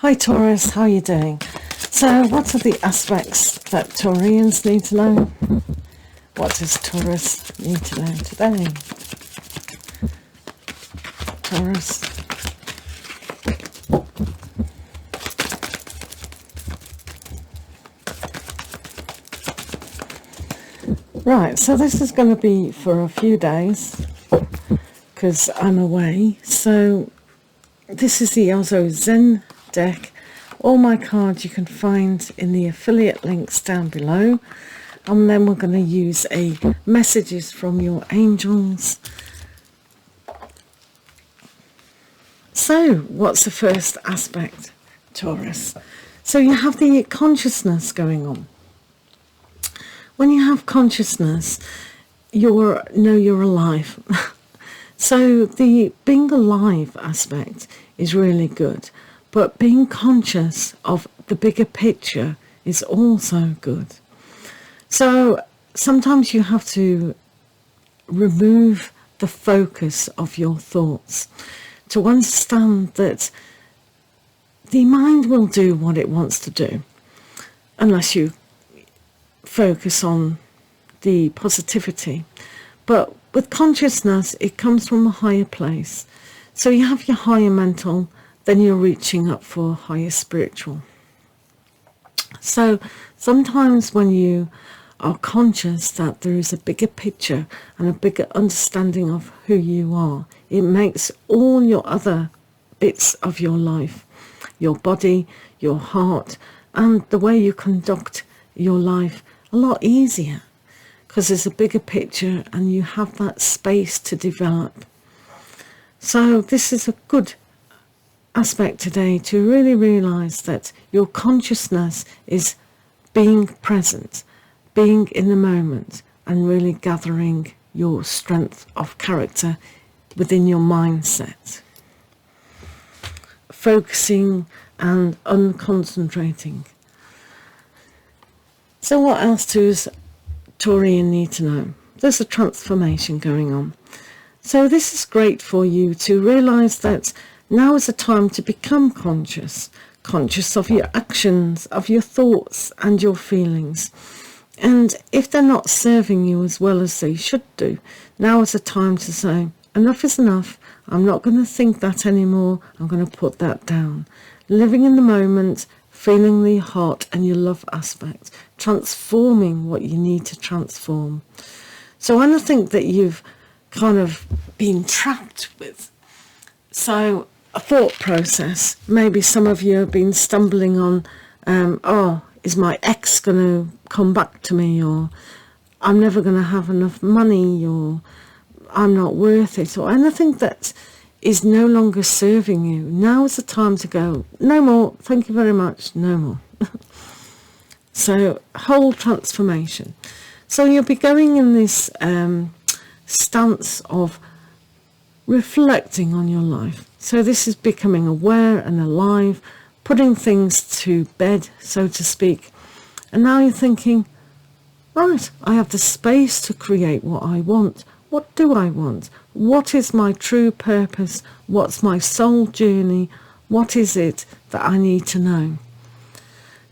Hi Taurus, how are you doing? So what are the aspects that Taurians need to know? What does Taurus need to know today? Taurus. Right, so this is going to be for a few days because I'm away. So this is the Osho Zen deck. All my cards you can find in the affiliate links down below, and then we're going to use a messages from your angels. So what's the first aspect, Taurus? So you have the consciousness going on. When you have consciousness, you're alive. So the being alive aspect is really good, but being conscious of the bigger picture is also good. So sometimes you have to remove the focus of your thoughts to understand that the mind will do what it wants to do unless you focus on the positivity. But with consciousness, it comes from a higher place. So you have your higher mental, then you're reaching up for higher spiritual. So sometimes when you are conscious that there is a bigger picture and a bigger understanding of who you are, it makes all your other bits of your life, your body, your heart, and the way you conduct your life a lot easier, because there's a bigger picture and you have that space to develop. So this is a good aspect today to really realize that your consciousness is being present, being in the moment, and really gathering your strength of character within your mindset, focusing and unconcentrating. So what else does Taurian need to know? There's a transformation going on. So this is great for you to realize that now is the time to become conscious of your actions, of your thoughts and your feelings. And if they're not serving you as well as they should do, now is the time to say, enough is enough. I'm not going to think that anymore. I'm going to put that down. Living in the moment, feeling the heart and your love aspect, transforming what you need to transform. So anything that you've kind of been trapped with, so a thought process, maybe some of you have been stumbling on, is my ex going to come back to me, or I'm never going to have enough money, or I'm not worth it, or anything that is no longer serving you. Now is the time to go, no more, thank you very much, no more. So whole transformation. So you'll be going in this stance of reflecting on your life. So this is becoming aware and alive, putting things to bed, so to speak. And now you're thinking, right, I have the space to create what I want. What do I want? What is my true purpose? What's my soul journey? What is it that I need to know?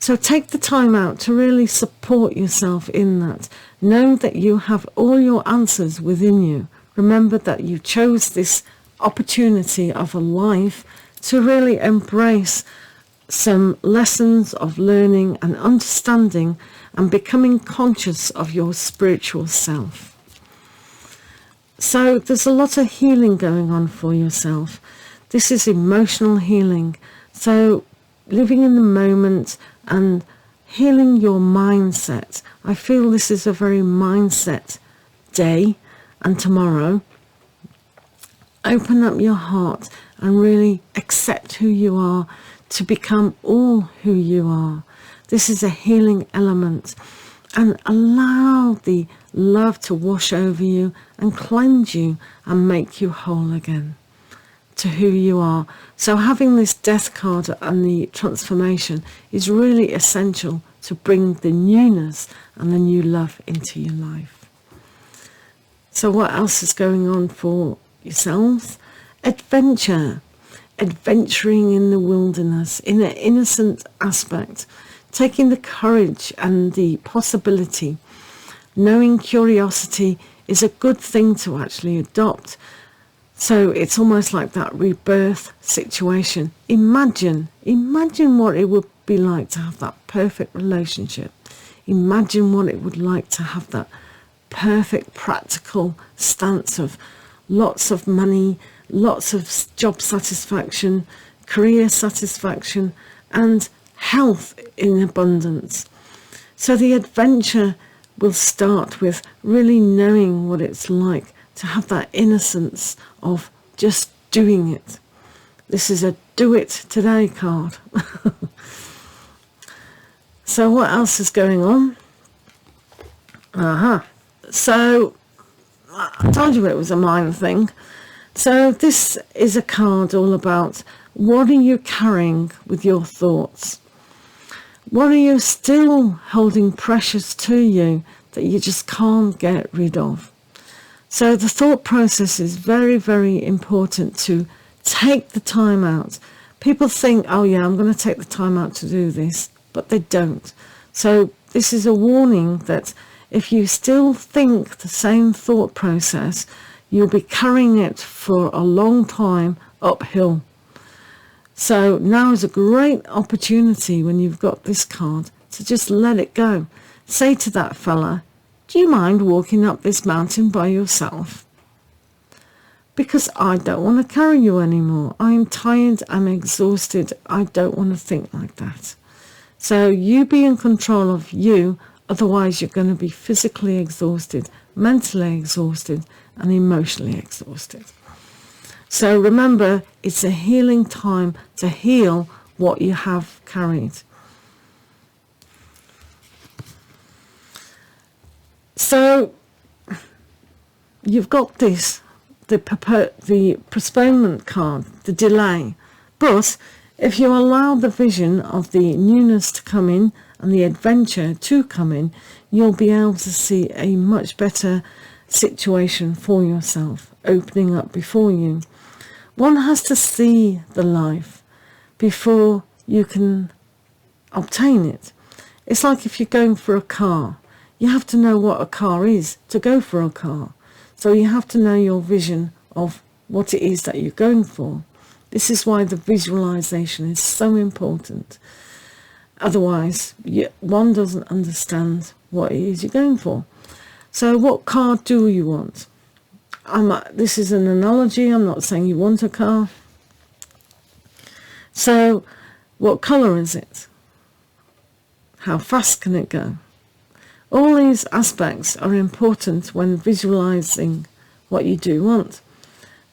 So take the time out to really support yourself in that. Know that you have all your answers within you. Remember that you chose this opportunity of a life to really embrace some lessons of learning and understanding and becoming conscious of your spiritual self. So there's a lot of healing going on for yourself. This is emotional healing. So living in the moment and healing your mindset. I feel this is a very mindset day. And tomorrow, open up your heart and really accept who you are, to become all who you are. This is a healing element. And allow the love to wash over you and cleanse you and make you whole again to who you are. So having this death card and the transformation is really essential to bring the newness and the new love into your life. So what else is going on for yourselves? Adventure. adventuring in the wilderness in an innocent aspect, taking the courage and the possibility, knowing curiosity is a good thing to actually adopt. So it's almost like that rebirth situation. Imagine what it would be like to have that perfect relationship. Imagine what it would like to have that perfect practical stance of lots of money, lots of job satisfaction, career satisfaction, and health in abundance. So the adventure will start with really knowing what it's like to have that innocence of just doing it. This is a do it today card. So what else is going on? So I told you it was a minor thing. So this is a card all about what are you carrying with your thoughts? What are you still holding precious to you that you just can't get rid of? So the thought process is very, very important to take the time out. People think, oh yeah, I'm going to take the time out to do this, but they don't. So this is a warning that if you still think the same thought process, you'll be carrying it for a long time uphill. So now is a great opportunity when you've got this card to just let it go. Say to that fella, do you mind walking up this mountain by yourself? Because I don't want to carry you anymore. I'm tired, I'm exhausted, I don't want to think like that. So you be in control of you, otherwise you're going to be physically exhausted, mentally exhausted, and emotionally exhausted. So remember, it's a healing time to heal what you have carried. So you've got this, the postponement card, the delay. But if you allow the vision of the newness to come in and the adventure to come in, you'll be able to see a much better situation for yourself opening up before you. One has to see the life before you can obtain it. It's like if you're going for a car. You have to know what a car is to go for a car. So you have to know your vision of what it is that you're going for. This is why the visualization is so important. Otherwise, one doesn't understand what it is you're going for. So what car do you want? This is an analogy. I'm not saying you want a car. So what colour is it? How fast can it go? All these aspects are important when visualizing what you do want.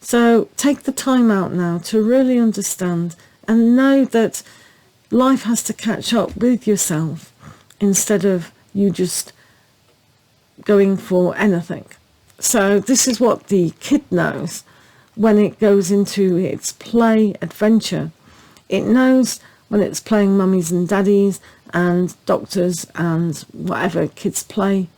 So take the time out now to really understand and know that life has to catch up with yourself instead of you just going for anything. So this is what the kid knows when it goes into its play adventure. It knows when it's playing mummies and daddies and doctors and whatever kids play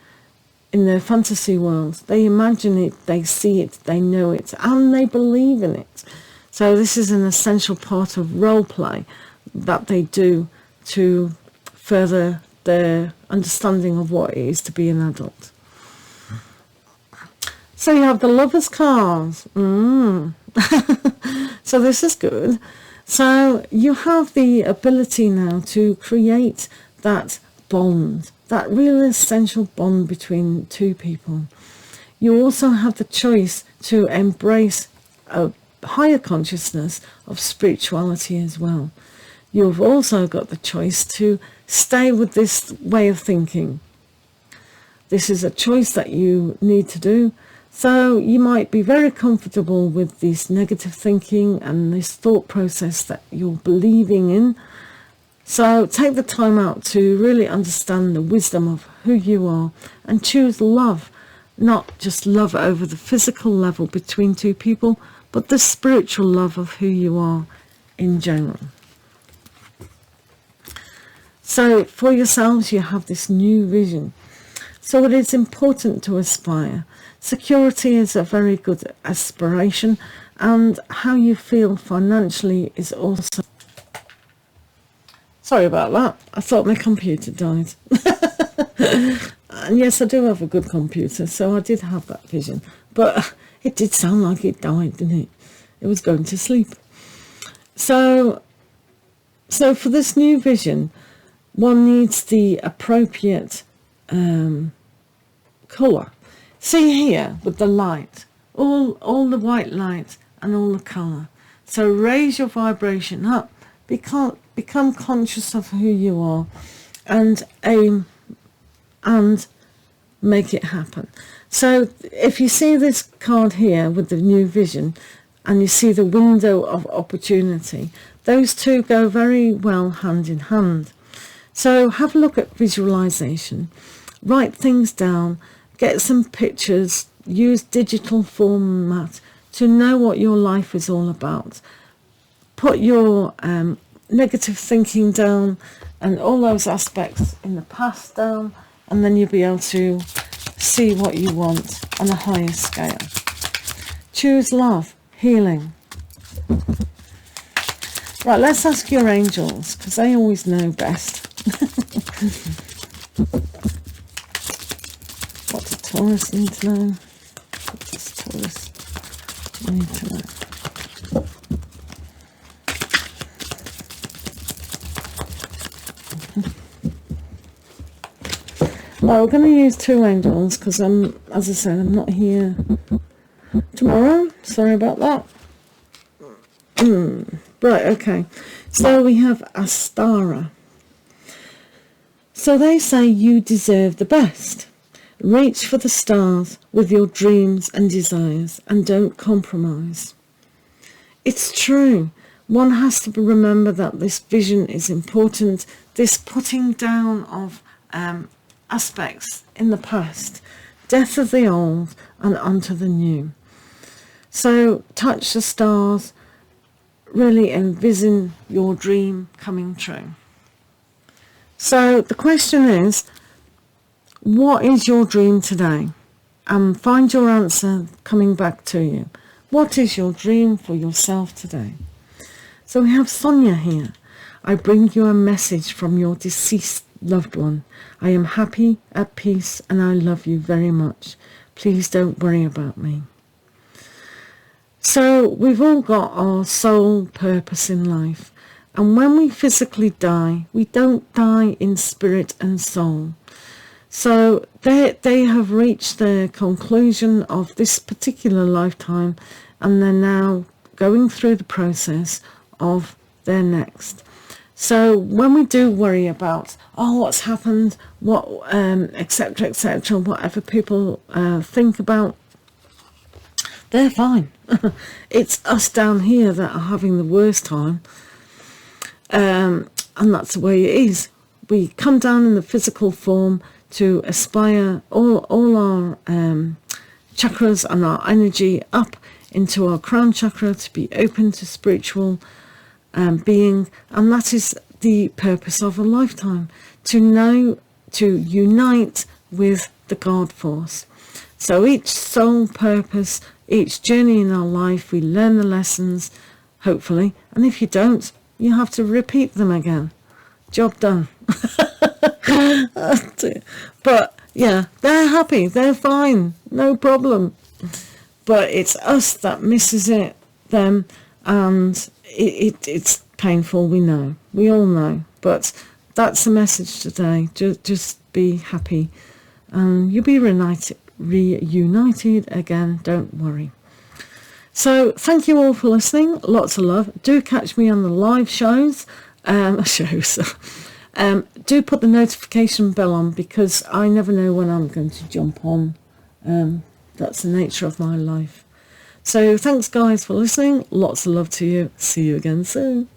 in their fantasy world. They imagine it, they see it, they know it, and they believe in it. So this is an essential part of role play that they do to further their understanding of what it is to be an adult. So you have the Lover's card. So this is good. So you have the ability now to create that bond, that real essential bond between two people. You also have the choice to embrace a higher consciousness of spirituality as well. You've also got the choice to stay with this way of thinking. This is a choice that you need to do. So you might be very comfortable with this negative thinking and this thought process that you're believing in. So take the time out to really understand the wisdom of who you are and choose love, not just love over the physical level between two people, but the spiritual love of who you are in general. So for yourselves, you have this new vision. So it is important to aspire. Security is a very good aspiration, and how you feel financially is also... Sorry about that. I thought my computer died. And yes, I do have a good computer, so I did have that vision. But it did sound like it died, didn't it? It was going to sleep. So for this new vision, one needs the appropriate colour. See here with the light, all the white light and all the colour. So raise your vibration up, become conscious of who you are, and aim and make it happen. So if you see this card here with the new vision and you see the window of opportunity, those two go very well hand in hand. So have a look at visualization, write things down, get some pictures, use digital format to know what your life is all about. Put your negative thinking down and all those aspects in the past down, and then you'll be able to see what you want on a higher scale. Choose love, healing. Right, let's ask your angels, because they always know best. What does Taurus need to know? What does Taurus need to know? Well, we're going to use two angels because as I said, I'm not here tomorrow. Sorry about that. Right, okay. So we have Astara. So they say you deserve the best. Reach for the stars with your dreams and desires and don't compromise. It's true. One has to remember that this vision is important. This putting down of aspects in the past, death of the old and onto the new. So touch the stars, really envision your dream coming true. So the question is, what is your dream today? And find your answer coming back to you. What is your dream for yourself today? So we have Sonia here. I bring you a message from your deceased loved one. I am happy, at peace, and I love you very much. Please don't worry about me. So we've all got our sole purpose in life. And when we physically die, we don't die in spirit and soul. So they have reached their conclusion of this particular lifetime, and they're now going through the process of their next. So when we do worry about, what's happened, what, etc., etc., whatever people think about, they're fine. It's us down here that are having the worst time. And that's the way it is. We come down in the physical form to aspire all our chakras and our energy up into our crown chakra, to be open to spiritual being, and that is the purpose of a lifetime, to know, to unite with the God force. So each soul purpose, each journey in our life, we learn the lessons, hopefully, and if you don't, you have to repeat them again. Job done. But yeah, they're happy, they're fine, no problem. But it's us that misses them, and it's painful, we know. We all know. But that's the message today. Just be happy. And you'll be reunited again, don't worry. So thank you all for listening. Lots of love. Do catch me on the live shows. Do put the notification bell on, because I never know when I'm going to jump on. That's the nature of my life. So thanks guys for listening. Lots of love to you. See you again soon.